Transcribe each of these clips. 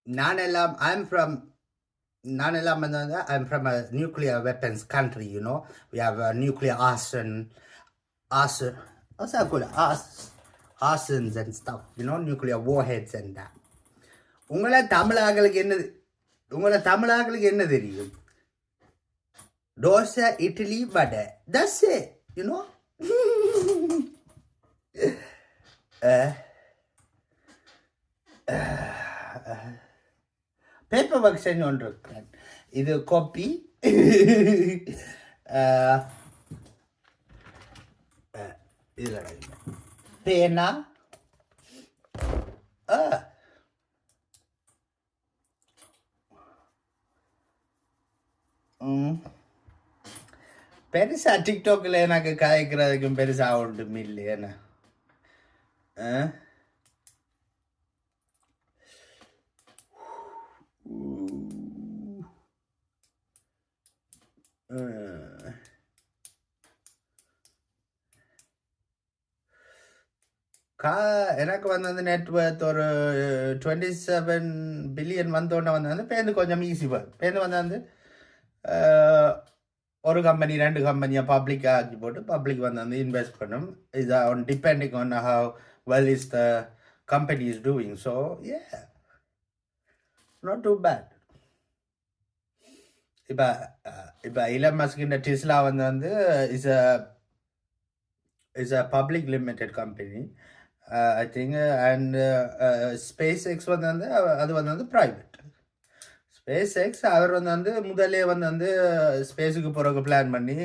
I'm from Nanelam, I'm from a nuclear weapons country, We have a nuclear what's that called? Arsons and stuff, nuclear warheads and that. உங்களை தமிழாக்களுக்கு என்ன தெரியும்? தோசை, இட்லி, வடை. That's it, paper work செஞ்சு கொண்டு இருக்கிறேன். இது copy, இதில் பேனா, பெருசா டிக்டாக்ல எனக்கு கதைக்கிறதுக்கும் பெருசா ஒன்றும் இல்லையேண்ணா. எனக்கு வந்து நெட்ஒர்க் ஒரு 27 பில்லியன் வந்தோடனே வந்து பேருந்து கொஞ்சம் ஈஸி பேருந்து வந்து ஒரு கம்பெனி 2 கம்பெனியாக பப்ளிக்காக ஆக்கி போட்டு பப்ளிக் வந்து இன்வெஸ்ட் பண்ணும். இது on depending on how well is the company is doing. So not too bad. இப்போ இலன் மஸ்கின் டெஸ்லா வந்து is a public limited company I think. And SpaceX வந்து அது வந்து ப்ரைவேட். ஸ்பேஸ் எக்ஸ் அவர் வந்து முதலே வந்து ஸ்பேஸுக்கு போகிறதுக்கு பிளான் பண்ணி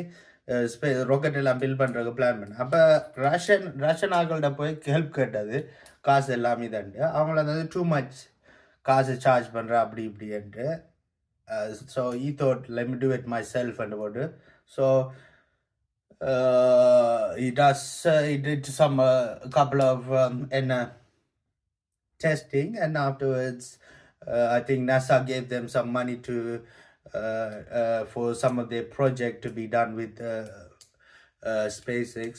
ராக்கெட் எல்லாம் பில் பண்ணுறதுக்கு பிளான் பண்ணி அப்போ ரஷ்யன் ஆக்கள்கிட்ட போய் ஹெல்ப் கேட்டது காசு எல்லாம் இதண்டு அவங்கள வந்து டூ மச் காசு சார்ஜ் பண்ணுற அப்படி இப்படின்ட்டு. So he thought, let me do it myself and what. So he did some couple of testing, and afterwards I think NASA gave them some money to for some of their project to be done with SpaceX,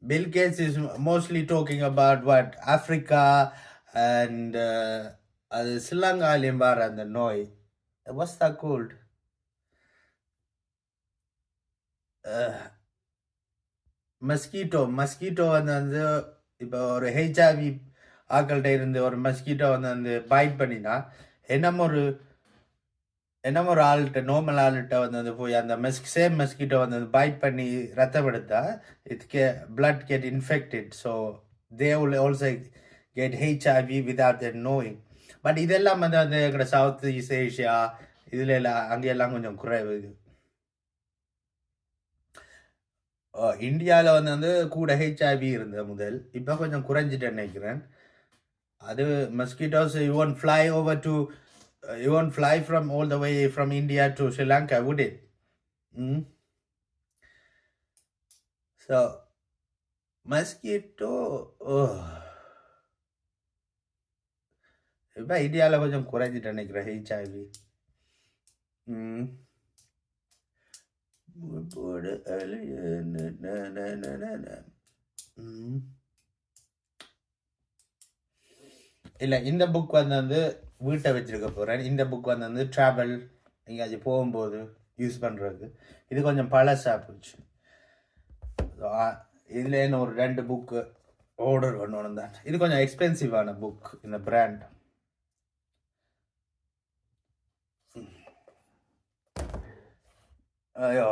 Bill Gates is mostly talking about what Africa and Sri Lanka and the Noi. What's that called? Mosquito வந்து இப்போ ஒரு HIV ஆக்கள்கிட்ட இருந்து ஒரு mosquito வந்து byte பண்ணினா என்னமோ ஒரு ஆள்கிட்ட நார்மல் ஆள்கிட்ட வந்து போய் அந்த சேம் மஸ்கிட்டோ வந்து பைட் பண்ணி ரத்தம் எடுத்தா blood get infected. So they will also get HIV without them knowing. But இதெல்லாம் வந்து எங்களோட சவுத் ஈஸ்ட் ஏஷியா இதுல எல்லாம் அங்கெல்லாம் கொஞ்சம் குறைவு. இது இந்தியாவில் வந்து கூட ஹெச்ஐவி இருந்தது முதல், இப்போ கொஞ்சம் குறைஞ்சிட்டு நினைக்கிறேன். அது mosquitoes you won't fly over to you won't fly from all the way from India to Sri Lanka, would it? So mosquito இப்போ இந்தியாவில் கொஞ்சம் குறைஞ்சிட்டு நினைக்கிறேன் ஹெச்ஐவி. இல்லை, இந்த புக் வந்து வீட்டை வச்சிருக்க போகிறேன். இந்த புக் வந்து ட்ராவல் எங்கேயாச்சும் போகும்போது யூஸ் பண்ணுறது. இது கொஞ்சம் பழசாக போச்சு. இதுலேன்னு ஒரு 2 புக்கு ஆர்டர் பண்ணணும் தான். இது கொஞ்சம் எக்ஸ்பென்சிவான புக், இந்த பிராண்ட். ஐயோ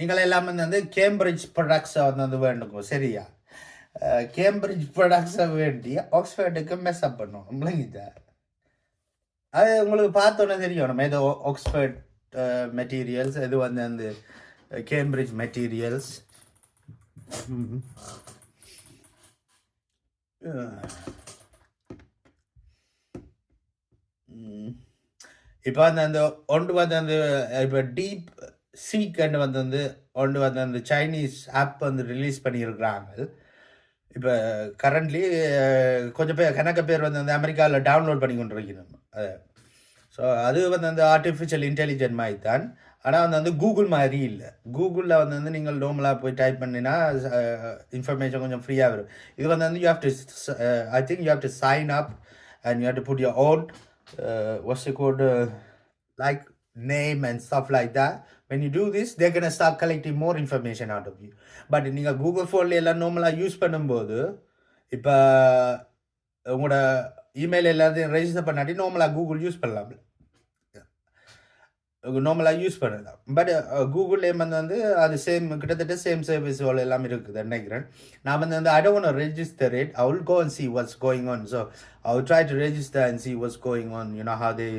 நீங்கள் எல்லாமே வந்து கேம்பிரிட்ஜ் ப்ரொடக்ட்ஸை வந்து வேண்டுங்க, சரியா? கேம்பிரிட்ஜ் ப்ரொடக்ட்ஸை வேண்டி ஆக்ஸ்ஃபோர்டுக்கு மெஸ்அப் பண்ணும் இல்லைங்க. அது உங்களுக்கு பார்த்தோன்னே தெரியும், நம்ம ஏதோ ஆக்ஸ்ஃபோர்ட் மெட்டீரியல்ஸ், இது வந்து அந்த கேம்பிரிட்ஜ் மெட்டீரியல்ஸ். இப்போ வந்து அந்த ஒன்று வந்து அந்த இப்போ டீப் சீக்கண்டு வந்து ஒன்று வந்து அந்த சைனீஸ் ஆப் வந்து ரிலீஸ் பண்ணியிருக்கிறாங்க. இப்போ கரண்ட்லி கொஞ்சம் பேர் கணக்க பேர் வந்து அந்த அமெரிக்காவில் டவுன்லோட் பண்ணி கொண்டு இருக்கணும் அதை. ஸோ அது வந்து அந்த ஆர்டிஃபிஷியல் இன்டெலிஜென்ட் மாதிரி தான். ஆனால் வந்து கூகுள் மாதிரி இல்லை. கூகுளில் வந்து நீங்கள் நார்மலாக போய் டைப் பண்ணினா இன்ஃபர்மேஷன் கொஞ்சம் ஃப்ரீயாக வரும். இது வந்து you have to I think you have to sign up and you have to put your own what's it called like name and stuff like that. When you do this, they're going to start collecting more information out of you. But நீங்கள் Google ஃபோனில் எல்லாம் நார்மலாக use பண்ணும்போது இப்போ உங்களோட email எல்லாத்தையும் register பண்ணாட்டி நார்மலாக Google use பண்ணலாம், நார்மலாக யூஸ் பண்ணலாம். பட் கூகுள் வந்து அது கிட்டத்தட்ட சேம் சர்வீஸ் எல்லாம் இருக்குது நினைக்கிறேன். நான் வந்து I don't want to register it. I will go and see what's going on. So I will try to register and see what's going on, you know, how they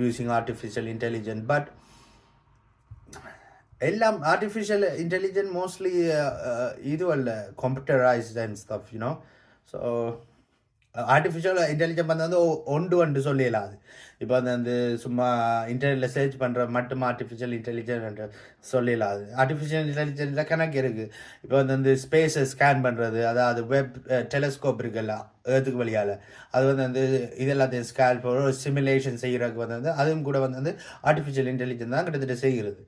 using artificial intelligence. But எல்லாம் artificial intelligent mostly இது அல்ல computerised and stuff, you know. So artificial intelligent வந்து ஒன்று சொல்லிடலாம். அது இப்போ வந்து சும்மா இன்டர்நெட்டில் சர்ச் பண்ணுற மட்டும் ஆர்டிஃபிஷியல் இன்டெலிஜென்ட் சொல்லிடலாம். அது ஆர்டிஃபிஷியல் இன்டெலிஜென்ஸில் கணக்கு இருக்குது. இப்போ வந்து ஸ்பேஸை ஸ்கேன் பண்ணுறது, அதாவது வெப் டெலஸ்கோப் இருக்குல்ல ஏர்த்துக்கு வழியால், அது வந்து இது எல்லாத்தையும் ஸ்கேன் பண்ணுற ஒரு சிமுலேஷன் செய்கிறதுக்கு வந்து அதுவும் கூட வந்து ஆர்டிஃபிஷியல் இன்டெலிஜென்ட் தான் கிட்டத்தட்ட செய்கிறது.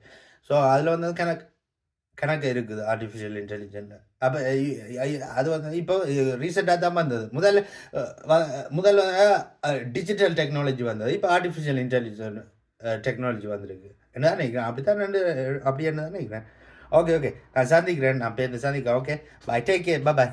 ஸோ அதில் வந்து கணக்கு இருக்குது ஆர்டிஃபிஷியல் இன்டெலிஜென்ட். அப்போ அது வந்து இப்போ ரீசெண்டாக தான் வந்தது. முதல்ல டிஜிட்டல் டெக்னாலஜி வந்தது, இப்போ ஆர்டிஃபிஷியல் இன்டெலிஜென்ட் டெக்னாலஜி வந்திருக்கு. என்ன நினைக்கிறேன், அப்படி தான் அப்படி என்ன தான் நினைக்கிறேன். ஓகே நான் சந்திக்கிறேன், நான் பேருந்து சந்திக்கிறேன். Okay, bye, take care, by.